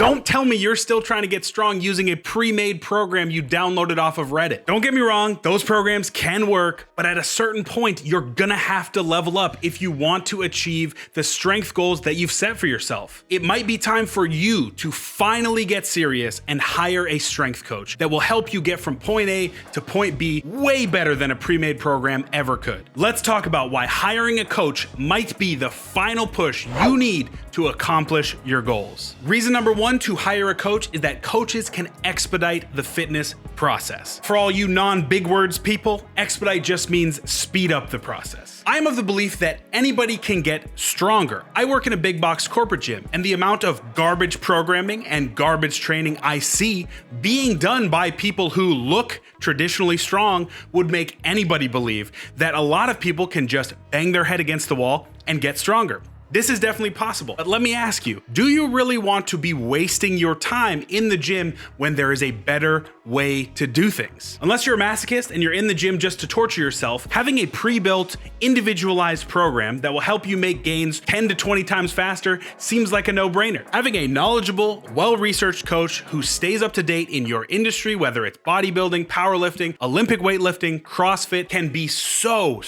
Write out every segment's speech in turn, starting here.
Don't tell me you're still trying to get strong using a pre-made program you downloaded off of Reddit. Don't get me wrong, those programs can work, but at a certain point, you're gonna have to level up if you want to achieve the strength goals that you've set for yourself. It might be time for you to finally get serious and hire a strength coach that will help you get from point A to point B way better than a pre-made program ever could. Let's talk about why hiring a coach might be the final push you need to accomplish your goals. Reason number one to hire a coach is that coaches can expedite the fitness process. For all you non-big words people, expedite just means speed up the process. I'm of the belief that anybody can get stronger. I work in a big box corporate gym, and the amount of garbage programming and garbage training I see being done by people who look traditionally strong would make anybody believe that a lot of people can just bang their head against the wall and get stronger. This is definitely possible, but let me ask you, do you really want to be wasting your time in the gym when there is a better way to do things? Unless you're a masochist and you're in the gym just to torture yourself, having a pre-built, individualized program that will help you make gains 10 to 20 times faster seems like a no-brainer. Having a knowledgeable, well-researched coach who stays up to date in your industry, whether it's bodybuilding, powerlifting, Olympic weightlifting, CrossFit, can be so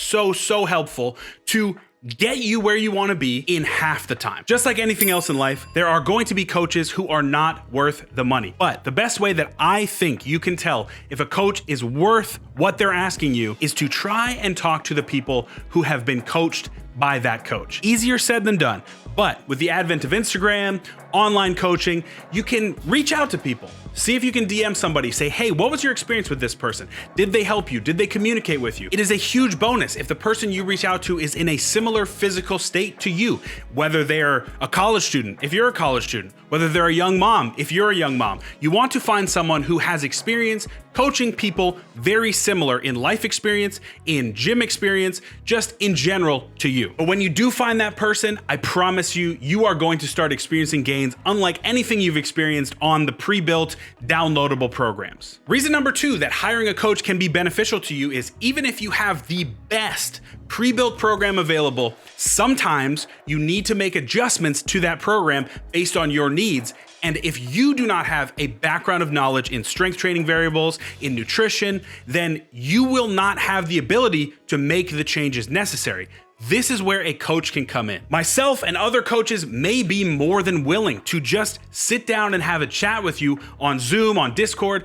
helpful to get you where you want to be in half the time. Just like anything else in life, there are going to be coaches who are not worth the money. But the best way that I think you can tell if a coach is worth what they're asking you is to try and talk to the people who have been coached by that coach. Easier said than done, but with the advent of Instagram, online coaching, you can reach out to people. See if you can DM somebody, say, hey, what was your experience with this person? Did they help you? Did they communicate with you? It is a huge bonus if the person you reach out to is in a similar physical state to you, whether they're a college student, if you're a college student, whether they're a young mom, if you're a young mom. You want to find someone who has experience coaching people very similar in life experience, in gym experience, just in general to you. But when you do find that person, I promise you, you are going to start experiencing gains unlike anything you've experienced on the pre-built downloadable programs. Reason number two that hiring a coach can be beneficial to you is even if you have the best pre-built program available, sometimes you need to make adjustments to that program based on your needs. And if you do not have a background of knowledge in strength training variables, in nutrition, then you will not have the ability to make the changes necessary. This is where a coach can come in. Myself and other coaches may be more than willing to just sit down and have a chat with you on Zoom, on Discord,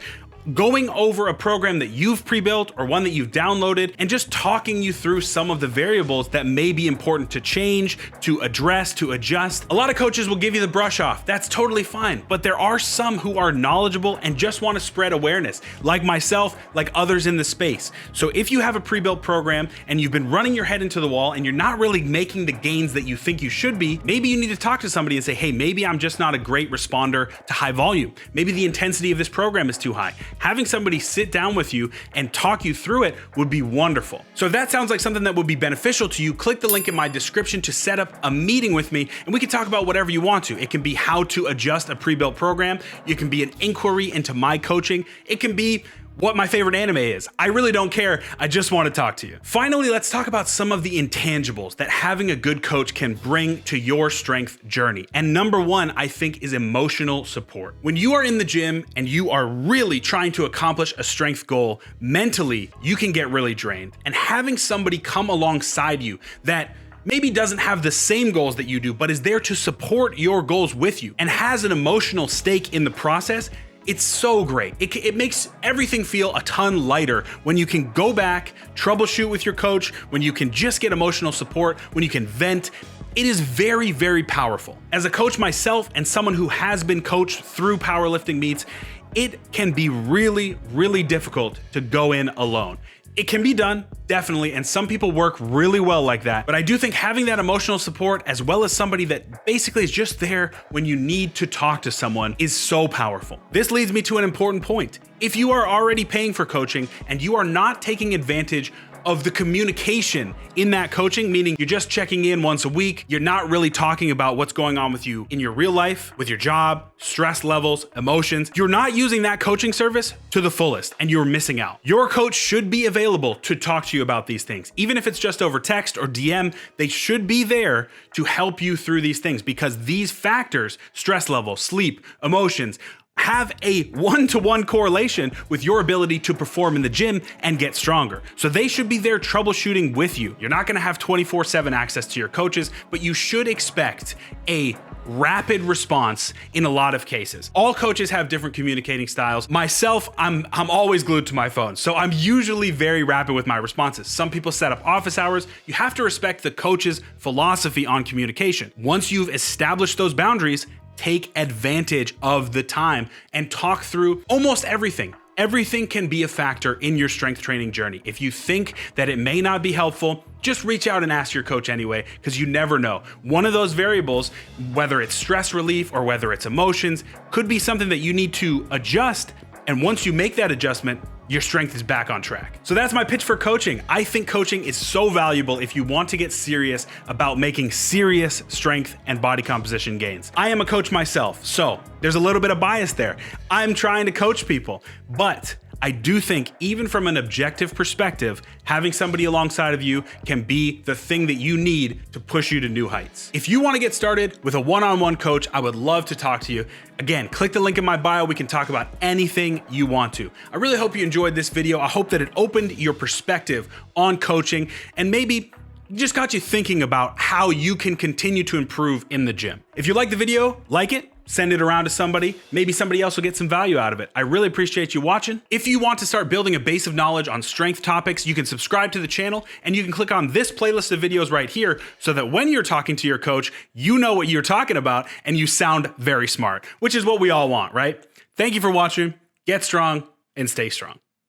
going over a program that you've pre-built or one that you've downloaded and just talking you through some of the variables that may be important to change, to address, to adjust. A lot of coaches will give you the brush off. That's totally fine. But there are some who are knowledgeable and just want to spread awareness, like myself, like others in the space. So if you have a pre-built program and you've been running your head into the wall and you're not really making the gains that you think you should be, maybe you need to talk to somebody and say, hey, maybe I'm just not a great responder to high volume. Maybe the intensity of this program is too high. Having somebody sit down with you and talk you through it would be wonderful. So if that sounds like something that would be beneficial to you, click the link in my description to set up a meeting with me and we can talk about whatever you want to. It can be how to adjust a pre-built program. It can be an inquiry into my coaching. It can be what my favorite anime is. I really don't care. I just want to talk to you. Finally, let's talk about some of the intangibles that having a good coach can bring to your strength journey. And number one, I think, is emotional support. When you are in the gym and you are really trying to accomplish a strength goal, mentally, you can get really drained. And having somebody come alongside you that maybe doesn't have the same goals that you do, but is there to support your goals with you and has an emotional stake in the process, it's so great. It makes everything feel a ton lighter when you can go back, troubleshoot with your coach, when you can just get emotional support, when you can vent. It is very, very powerful. As a coach myself and someone who has been coached through powerlifting meets, it can be really, really difficult to go in alone. It can be done, definitely, and some people work really well like that. But I do think having that emotional support, as well as somebody that basically is just there when you need to talk to someone, is so powerful. This leads me to an important point. If you are already paying for coaching and you are not taking advantage of the communication in that coaching, meaning you're just checking in once a week. You're not really talking about what's going on with you in your real life, with your job, stress levels, emotions. You're not using that coaching service to the fullest and you're missing out. Your coach should be available to talk to you about these things. Even if it's just over text or DM, they should be there to help you through these things because these factors, stress level, sleep, emotions, have a one-to-one correlation with your ability to perform in the gym and get stronger. So they should be there troubleshooting with you. You're not gonna have 24/7 access to your coaches, but you should expect a rapid response in a lot of cases. All coaches have different communicating styles. Myself, I'm always glued to my phone, so I'm usually very rapid with my responses. Some people set up office hours. You have to respect the coach's philosophy on communication. Once you've established those boundaries, take advantage of the time and talk through almost everything. Everything can be a factor in your strength training journey. If you think that it may not be helpful, just reach out and ask your coach anyway, because you never know. One of those variables, whether it's stress relief or whether it's emotions, could be something that you need to adjust. And once you make that adjustment, your strength is back on track. So that's my pitch for coaching. I think coaching is so valuable if you want to get serious about making serious strength and body composition gains. I am a coach myself, so there's a little bit of bias there. I'm trying to coach people, but I do think even from an objective perspective, having somebody alongside of you can be the thing that you need to push you to new heights. If you want to get started with a one-on-one coach, I would love to talk to you. Again, click the link in my bio. We can talk about anything you want to. I really hope you enjoyed this video. I hope that it opened your perspective on coaching and maybe just got you thinking about how you can continue to improve in the gym. If you like the video, like it. Send it around to somebody. Maybe somebody else will get some value out of it. I really appreciate you watching. If you want to start building a base of knowledge on strength topics, you can subscribe to the channel and you can click on this playlist of videos right here so that when you're talking to your coach, you know what you're talking about and you sound very smart, which is what we all want, right? Thank you for watching. Get strong and stay strong.